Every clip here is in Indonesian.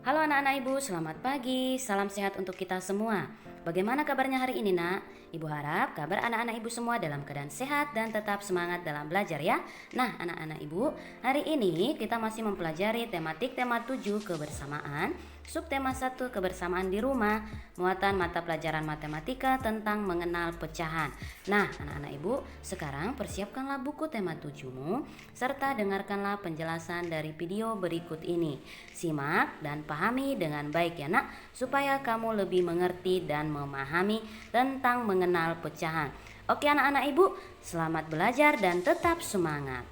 Halo anak-anak ibu, selamat pagi. Salam sehat untuk kita semua. Bagaimana kabarnya hari ini nak? Ibu harap kabar anak-anak ibu semua dalam keadaan sehat dan tetap semangat dalam belajar ya. Nah anak-anak ibu, hari ini kita masih mempelajari tematik tema 7 kebersamaan, subtema 1 kebersamaan di rumah, muatan mata pelajaran matematika tentang mengenal pecahan. Nah anak-anak ibu, sekarang persiapkanlah buku tema 7-mu serta dengarkanlah penjelasan dari video berikut ini. Simak dan pahami dengan baik ya nak, supaya kamu lebih mengerti dan memahami tentang mengenal pecahan. Oke anak-anak ibu, selamat belajar dan tetap semangat.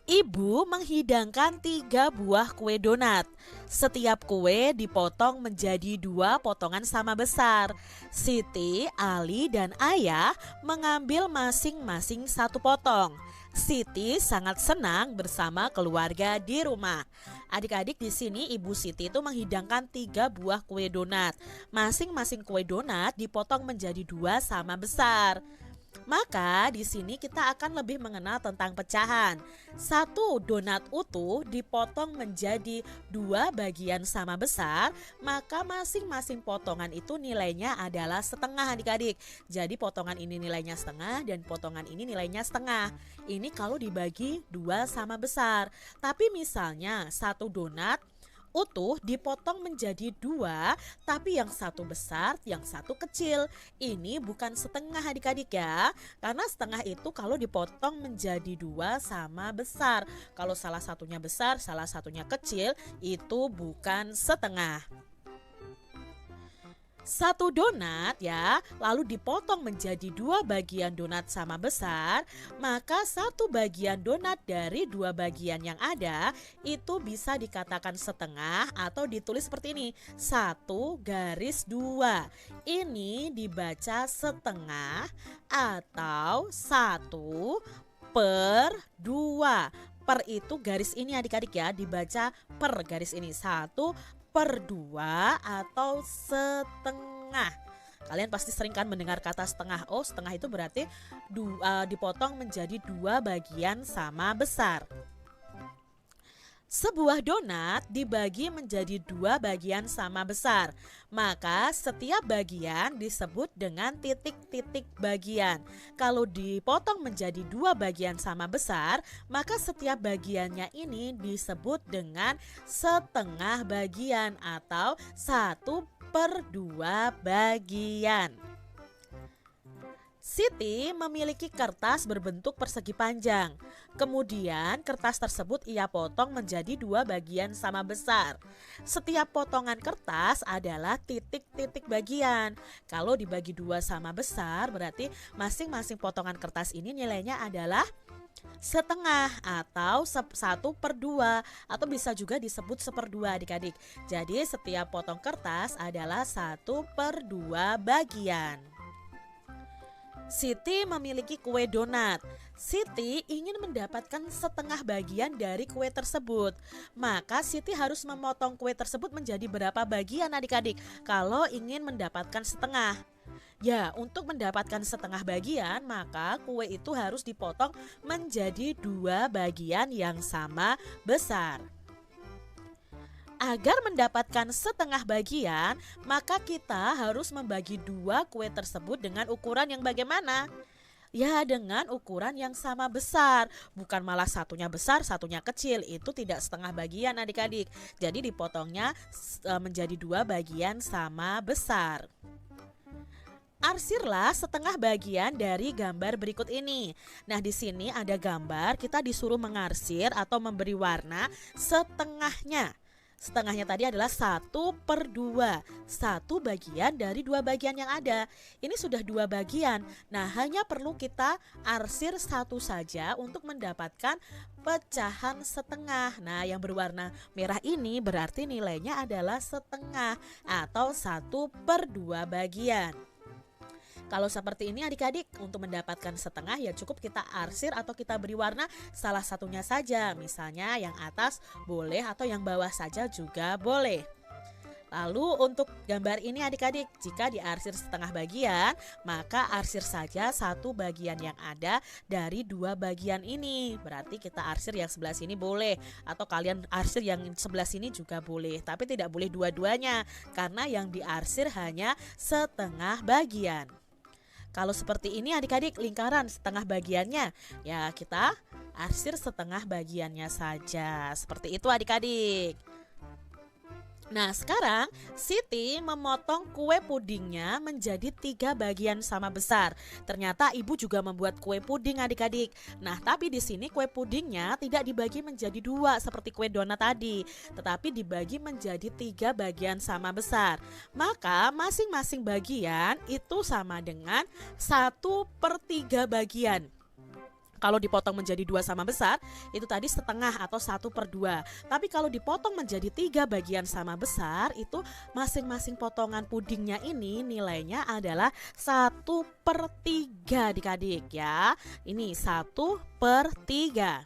Ibu menghidangkan 3 buah kue donat. Setiap kue dipotong menjadi 2 potongan sama besar. Siti, Ali, dan Ayah mengambil masing-masing 1 potong. Siti sangat senang bersama keluarga di rumah. Adik-adik, di sini Ibu Siti itu menghidangkan 3 buah kue donat. Masing-masing kue donat dipotong menjadi 2 sama besar. Maka di sini kita akan lebih mengenal tentang pecahan. 1 donat utuh dipotong menjadi 2 bagian sama besar, maka masing-masing potongan itu nilainya adalah setengah adik-adik. Jadi potongan ini nilainya setengah dan potongan ini nilainya setengah. Ini kalau dibagi 2 sama besar. Tapi misalnya 1 donat utuh dipotong menjadi 2, tapi yang satu besar, yang satu kecil. Ini bukan setengah adik-adik ya, karena setengah itu kalau dipotong menjadi 2 sama besar. Kalau salah satunya besar, salah satunya kecil, itu bukan setengah. 1 donat ya, lalu dipotong menjadi 2 bagian donat sama besar, maka 1 bagian donat dari 2 bagian yang ada itu bisa dikatakan setengah atau ditulis seperti ini, 1/2. Ini dibaca setengah atau 1/2. Per itu garis ini adik-adik ya, dibaca per garis ini, 1/2 atau setengah. Kalian pasti sering kan mendengar kata setengah. Oh, setengah itu berarti dipotong menjadi 2 bagian sama besar. Sebuah donat dibagi menjadi 2 bagian sama besar, maka setiap bagian disebut dengan titik-titik bagian. Kalau dipotong menjadi 2 bagian sama besar, maka setiap bagiannya ini disebut dengan setengah bagian atau 1/2 bagian. Siti memiliki kertas berbentuk persegi panjang. Kemudian kertas tersebut ia potong menjadi 2 bagian sama besar. Setiap potongan kertas adalah titik-titik bagian. Kalau dibagi 2 sama besar, berarti masing-masing potongan kertas ini nilainya adalah setengah atau 1/2 atau bisa juga disebut 1/2 adik-adik. Jadi setiap potong kertas adalah 1/2 bagian. Siti memiliki kue donat. Siti ingin mendapatkan setengah bagian dari kue tersebut. Maka Siti harus memotong kue tersebut menjadi berapa bagian adik-adik kalau ingin mendapatkan setengah? Ya, untuk mendapatkan setengah bagian, maka kue itu harus dipotong menjadi 2 bagian yang sama besar. Agar mendapatkan setengah bagian, maka kita harus membagi 2 kue tersebut dengan ukuran yang bagaimana? Ya, dengan ukuran yang sama besar. Bukan malah satunya besar, satunya kecil. Itu tidak setengah bagian adik-adik. Jadi dipotongnya menjadi 2 bagian sama besar. Arsirlah setengah bagian dari gambar berikut ini. Nah, di sini ada gambar, kita disuruh mengarsir atau memberi warna setengahnya. Setengahnya tadi adalah 1/2, 1 bagian dari 2 bagian yang ada. Ini sudah 2 bagian. Nah, hanya perlu kita arsir 1 saja untuk mendapatkan pecahan setengah. Nah, yang berwarna merah ini berarti nilainya adalah setengah atau 1/2 bagian. Kalau seperti ini adik-adik, untuk mendapatkan setengah ya cukup kita arsir atau kita beri warna salah satunya saja. Misalnya yang atas boleh atau yang bawah saja juga boleh. Lalu untuk gambar ini adik-adik, jika diarsir setengah bagian, maka arsir saja satu bagian yang ada dari dua bagian ini. Berarti kita arsir yang sebelah sini boleh, atau kalian arsir yang sebelah sini juga boleh, tapi tidak boleh dua-duanya karena yang diarsir hanya setengah bagian. Kalau seperti ini adik-adik, lingkaran setengah bagiannya, ya kita arsir setengah bagiannya saja. Seperti itu adik-adik. Nah sekarang Siti memotong kue pudingnya menjadi 3 bagian sama besar. Ternyata ibu juga membuat kue puding adik-adik. Nah tapi di sini kue pudingnya tidak dibagi menjadi 2 seperti kue donat tadi, tetapi dibagi menjadi 3 bagian sama besar. Maka masing-masing bagian itu sama dengan 1/3 bagian. Kalau dipotong menjadi 2 sama besar, itu tadi setengah atau 1/2. Tapi kalau dipotong menjadi 3 bagian sama besar, itu masing-masing potongan pudingnya ini nilainya adalah 1/3 adik-adik ya. Ini 1/3.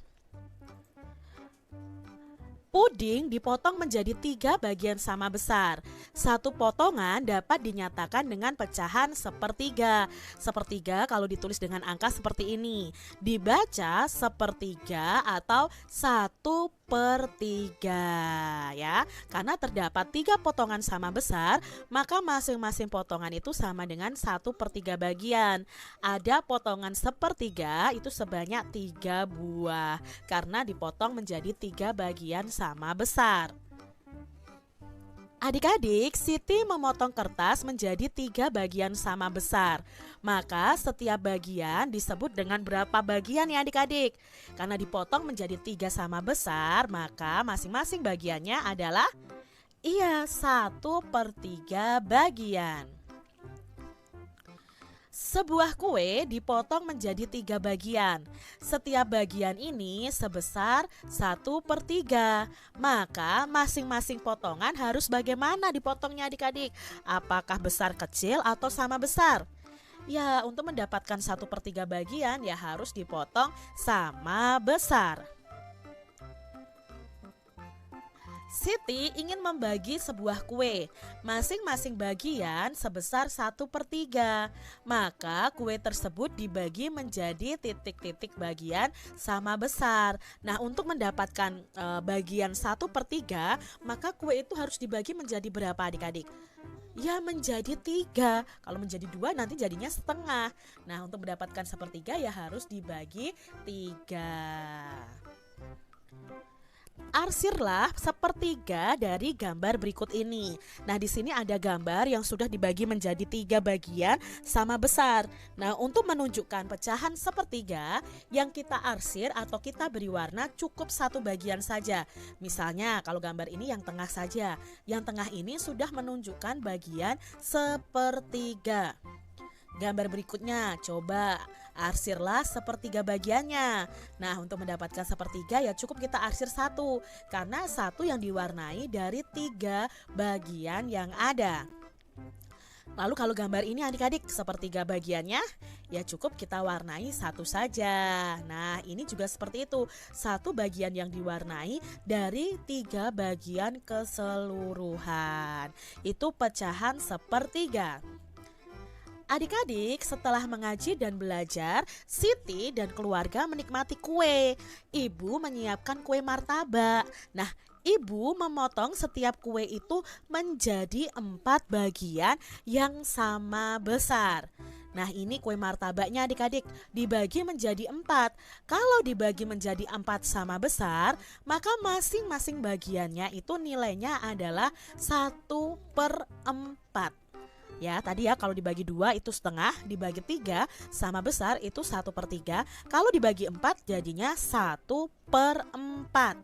Puding dipotong menjadi 3 bagian sama besar. Satu potongan dapat dinyatakan dengan pecahan sepertiga. Sepertiga kalau ditulis dengan angka seperti ini, dibaca sepertiga atau 1/3 ya. Karena terdapat 3 potongan sama besar, maka masing-masing potongan itu sama dengan 1/3 bagian. Ada potongan sepertiga itu sebanyak 3 buah karena dipotong menjadi 3 bagian sama besar. Adik-adik, Siti memotong kertas menjadi 3 bagian sama besar. Maka setiap bagian disebut dengan berapa bagian ya adik-adik? Karena dipotong menjadi 3 sama besar, maka masing-masing bagiannya adalah 1/3 bagian. Sebuah kue dipotong menjadi 3 bagian. Setiap bagian ini sebesar 1/3. Maka masing-masing potongan harus bagaimana dipotongnya adik-adik? Apakah besar kecil atau sama besar? Ya, untuk mendapatkan 1/3 bagian ya harus dipotong sama besar. Siti ingin membagi sebuah kue, masing-masing bagian sebesar 1/3. Maka kue tersebut dibagi menjadi titik-titik bagian sama besar. Nah untuk mendapatkan bagian 1/3, maka kue itu harus dibagi menjadi berapa adik-adik? Ya menjadi 3. Kalau menjadi 2 nanti jadinya setengah. Nah untuk mendapatkan 1/3 ya harus dibagi 3. Arsirlah 1/3 dari gambar berikut ini. Nah, di sini ada gambar yang sudah dibagi menjadi 3 bagian sama besar. Nah, untuk menunjukkan pecahan 1/3 yang kita arsir atau kita beri warna cukup 1 bagian saja. Misalnya, kalau gambar ini yang tengah saja. Yang tengah ini sudah menunjukkan bagian 1/3. Gambar berikutnya, coba arsirlah 1/3 bagiannya. Nah untuk mendapatkan 1/3 ya cukup kita arsir 1, karena 1 yang diwarnai dari 3 bagian yang ada. Lalu kalau gambar ini adik-adik 1/3 bagiannya ya cukup kita warnai 1 saja. Nah ini juga seperti itu, 1 bagian yang diwarnai dari 3 bagian keseluruhan. Itu pecahan 1/3. Adik-adik, setelah mengaji dan belajar, Siti dan keluarga menikmati kue. Ibu menyiapkan kue martabak. Nah, ibu memotong setiap kue itu menjadi 4 bagian yang sama besar. Nah, ini kue martabaknya adik-adik dibagi menjadi 4. Kalau dibagi menjadi 4 sama besar, maka masing-masing bagiannya itu nilainya adalah 1/4. Ya tadi ya kalau dibagi 2 itu setengah, dibagi 3 sama besar itu 1/3. Kalau dibagi 4 jadinya 1/4.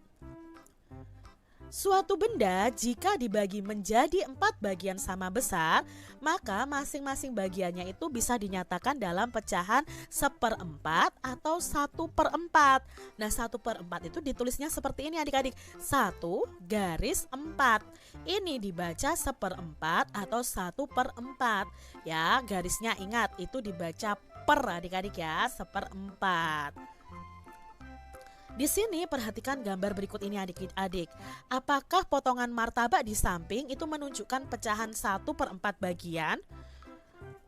Suatu benda jika dibagi menjadi 4 bagian sama besar, maka masing-masing bagiannya itu bisa dinyatakan dalam pecahan 1/4 atau 1/4. Nah 1/4 itu ditulisnya seperti ini adik-adik, 1/4. Ini dibaca 1/4 atau 1/4. Ya garisnya ingat itu dibaca per adik-adik ya, 1/4. Di sini perhatikan gambar berikut ini adik-adik. Apakah potongan martabak di samping itu menunjukkan pecahan 1/4 bagian?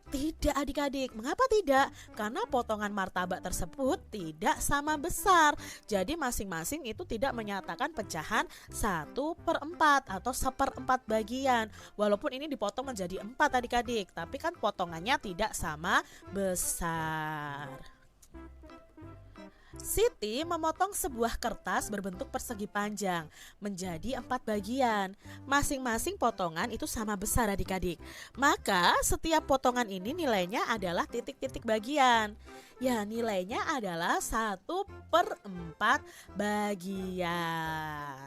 Tidak adik-adik, mengapa tidak? Karena potongan martabak tersebut tidak sama besar. Jadi masing-masing itu tidak menyatakan pecahan 1/4 atau 1/4 bagian. Walaupun ini dipotong menjadi 4 adik-adik, tapi kan potongannya tidak sama besar. Siti memotong sebuah kertas berbentuk persegi panjang menjadi 4 bagian. Masing-masing potongan itu sama besar adik-adik. Maka setiap potongan ini nilainya adalah titik-titik bagian. Ya, nilainya adalah 1/4 bagian.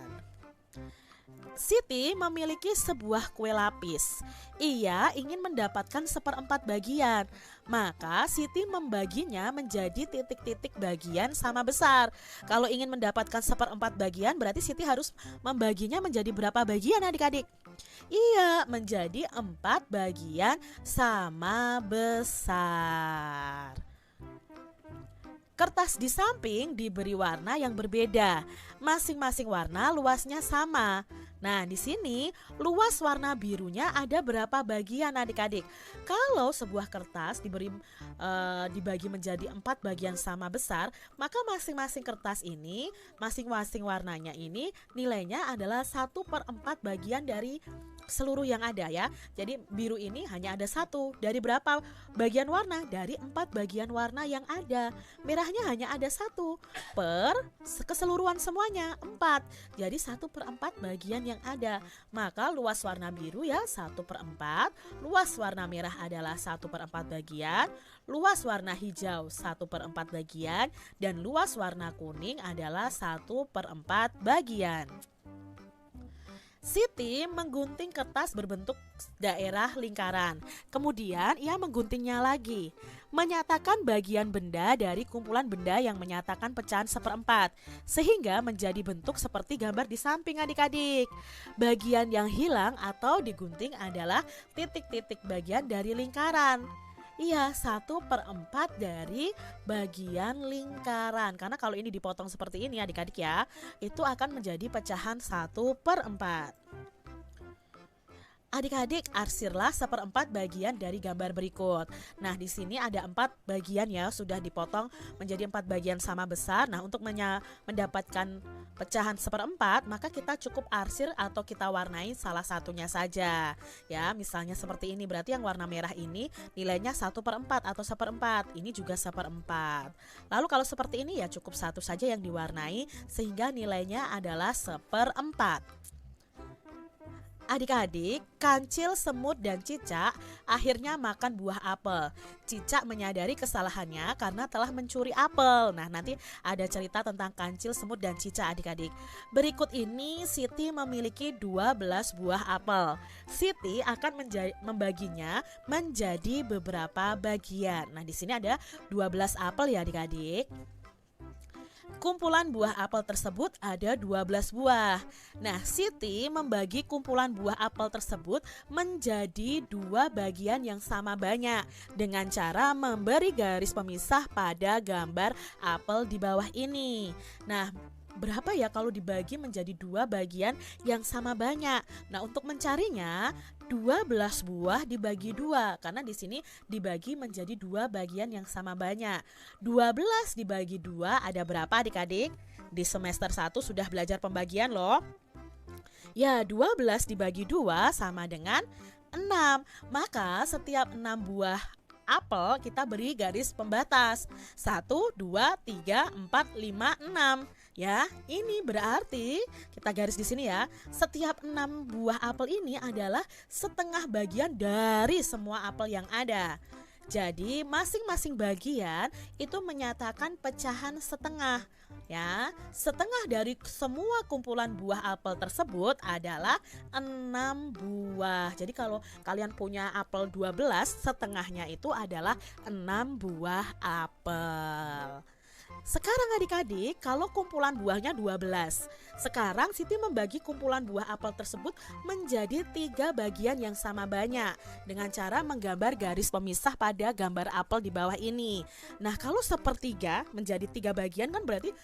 Siti memiliki sebuah kue lapis. Ia ingin mendapatkan 1/4 bagian. Maka Siti membaginya menjadi titik-titik bagian sama besar. Kalau ingin mendapatkan 1/4 bagian, berarti Siti harus membaginya menjadi berapa bagian adik-adik? Iya, menjadi 4 bagian sama besar. Kertas di samping diberi warna yang berbeda. Masing-masing warna luasnya sama. Nah, di sini luas warna birunya ada berapa bagian adik-adik? Kalau sebuah kertas dibagi menjadi 4 bagian sama besar, maka masing-masing kertas ini, masing-masing warnanya ini nilainya adalah 1/4 bagian dari seluruh yang ada ya. Jadi biru ini hanya ada 1 dari berapa bagian warna? Dari 4 bagian warna yang ada. Merahnya hanya ada 1 per keseluruhan semuanya 4. Jadi 1/4 bagian yang ada. Maka luas warna biru ya 1/4, luas warna merah adalah 1/4 bagian, luas warna hijau 1/4 bagian, dan luas warna kuning adalah 1/4 bagian. Siti menggunting kertas berbentuk daerah lingkaran. Kemudian ia mengguntingnya lagi, menyatakan bagian benda dari kumpulan benda yang menyatakan pecahan 1/4, sehingga menjadi bentuk seperti gambar di samping adik-adik. Bagian yang hilang atau digunting adalah titik-titik bagian dari lingkaran. Iya, 1/4 dari bagian lingkaran. Karena kalau ini dipotong seperti ini adik-adik ya, itu akan menjadi pecahan 1/4. Adik-adik, arsirlah 1/4 bagian dari gambar berikut. Nah, di sini ada 4 bagian ya, sudah dipotong menjadi 4 bagian sama besar. Nah, untuk mendapatkan pecahan 1/4, maka kita cukup arsir atau kita warnai salah satunya saja. Ya, misalnya seperti ini, berarti yang warna merah ini nilainya 1/4 atau 1/4. Ini juga 1/4. Lalu kalau seperti ini ya cukup satu saja yang diwarnai sehingga nilainya adalah 1/4. Adik-adik, Kancil, Semut, dan Cicak akhirnya makan buah apel. Cicak menyadari kesalahannya karena telah mencuri apel. Nah, nanti ada cerita tentang Kancil, Semut, dan Cicak adik-adik. Berikut ini Siti memiliki 12 buah apel. Siti akan membaginya menjadi beberapa bagian. Nah, di sini ada 12 apel ya adik-adik. Kumpulan buah apel tersebut ada 12 buah. Nah, Siti membagi kumpulan buah apel tersebut menjadi 2 bagian yang sama banyak dengan cara memberi garis pemisah pada gambar apel di bawah ini. Nah, berapa ya kalau dibagi menjadi 2 bagian yang sama banyak? Nah, untuk mencarinya 12 buah dibagi 2 karena di sini dibagi menjadi 2 bagian yang sama banyak. 12 dibagi 2 ada berapa adik-adik? Di semester 1 sudah belajar pembagian loh. Ya, 12 dibagi 2 sama dengan 6. Maka setiap 6 buah apel kita beri garis pembatas 1, 2, 3, 4, 5, 6. Ya, ini berarti kita garis di sini ya. Setiap 6 buah apel ini adalah setengah bagian dari semua apel yang ada. Jadi masing-masing bagian itu menyatakan pecahan setengah. Ya, setengah dari semua kumpulan buah apel tersebut adalah 6 buah. Jadi kalau kalian punya apel 12, setengahnya itu adalah 6 buah apel. Sekarang adik-adik, kalau kumpulan buahnya 12. Sekarang Siti membagi kumpulan buah apel tersebut menjadi 3 bagian yang sama banyak dengan cara menggambar garis pemisah pada gambar apel di bawah ini. Nah, kalau sepertiga menjadi 3 bagian kan berarti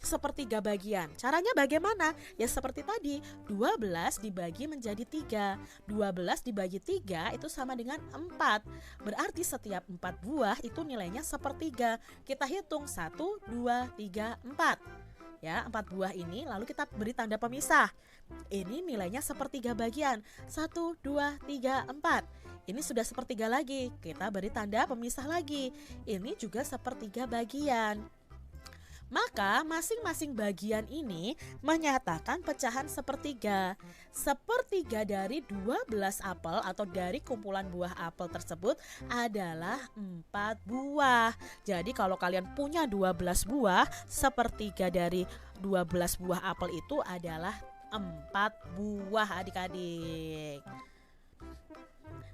sepertiga bagian. Caranya bagaimana? Ya seperti tadi, 12 dibagi menjadi 3. 12 dibagi 3 itu sama dengan 4. Berarti setiap 4 buah itu nilainya sepertiga. Kita hitung 1, 2, 3, 4. Ya, 4 buah ini lalu kita beri tanda pemisah. Ini nilainya sepertiga bagian. 1, 2, 3, 4. Ini sudah sepertiga lagi. Kita beri tanda pemisah lagi. Ini juga sepertiga bagian. Maka masing-masing bagian ini menyatakan pecahan sepertiga. Sepertiga dari 12 apel atau dari kumpulan buah apel tersebut adalah 4 buah. Jadi kalau kalian punya 12 buah, sepertiga dari 12 buah apel itu adalah 4 buah adik-adik.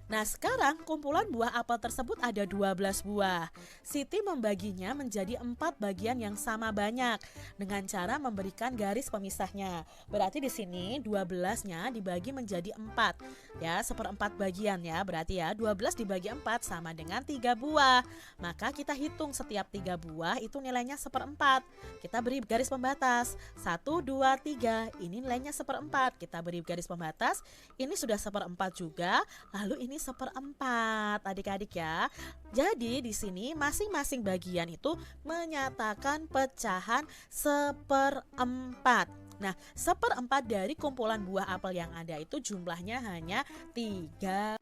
Nah, sekarang kumpulan buah apel tersebut ada 12 buah. Siti membaginya menjadi 4 bagian yang sama banyak dengan cara memberikan garis pemisahnya. Berarti di sini 12-nya dibagi menjadi 4. Ya, seperempat bagian ya. Berarti ya 12 dibagi 4 sama dengan 3 buah. Maka kita hitung setiap 3 buah itu nilainya seperempat. Kita beri garis pembatas. 1, 2, 3. Ini nilainya seperempat. Kita beri garis pembatas. Ini sudah seperempat juga. Lalu ini seperempat adik-adik ya. Jadi di sini masing-masing bagian itu menyatakan pecahan seperempat. Nah, seperempat dari kumpulan buah apel yang ada itu jumlahnya hanya 3.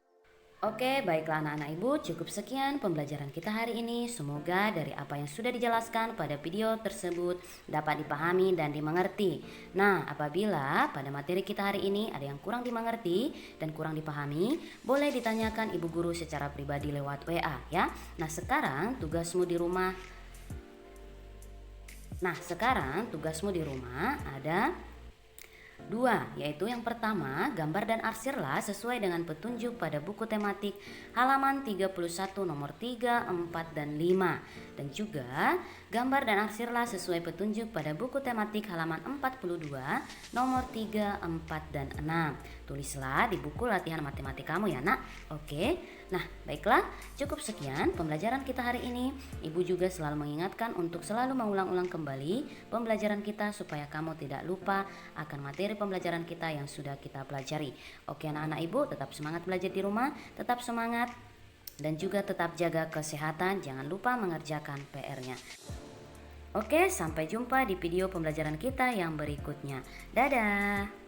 Oke, baiklah anak-anak ibu, cukup sekian pembelajaran kita hari ini. Semoga dari apa yang sudah dijelaskan pada video tersebut dapat dipahami dan dimengerti. Nah, apabila pada materi kita hari ini ada yang kurang dimengerti dan kurang dipahami, boleh ditanyakan ibu guru secara pribadi lewat WA ya. Nah, sekarang tugasmu di rumah ada 2, yaitu yang pertama, gambar dan arsirlah sesuai dengan petunjuk pada buku tematik halaman 31 nomor 3, 4, dan 5. Dan juga gambar dan arsirlah sesuai petunjuk pada buku tematik halaman 42 nomor 3, 4, dan 6. Tulislah di buku latihan matematika kamu ya nak. Oke, nah baiklah, cukup sekian pembelajaran kita hari ini. Ibu juga selalu mengingatkan untuk selalu mengulang-ulang kembali pembelajaran kita supaya kamu tidak lupa akan materi pembelajaran kita yang sudah kita pelajari. Oke anak-anak ibu, tetap semangat belajar di rumah, tetap semangat dan juga tetap jaga kesehatan, jangan lupa mengerjakan PR-nya. Oke, sampai jumpa di video pembelajaran kita yang berikutnya. Dadah.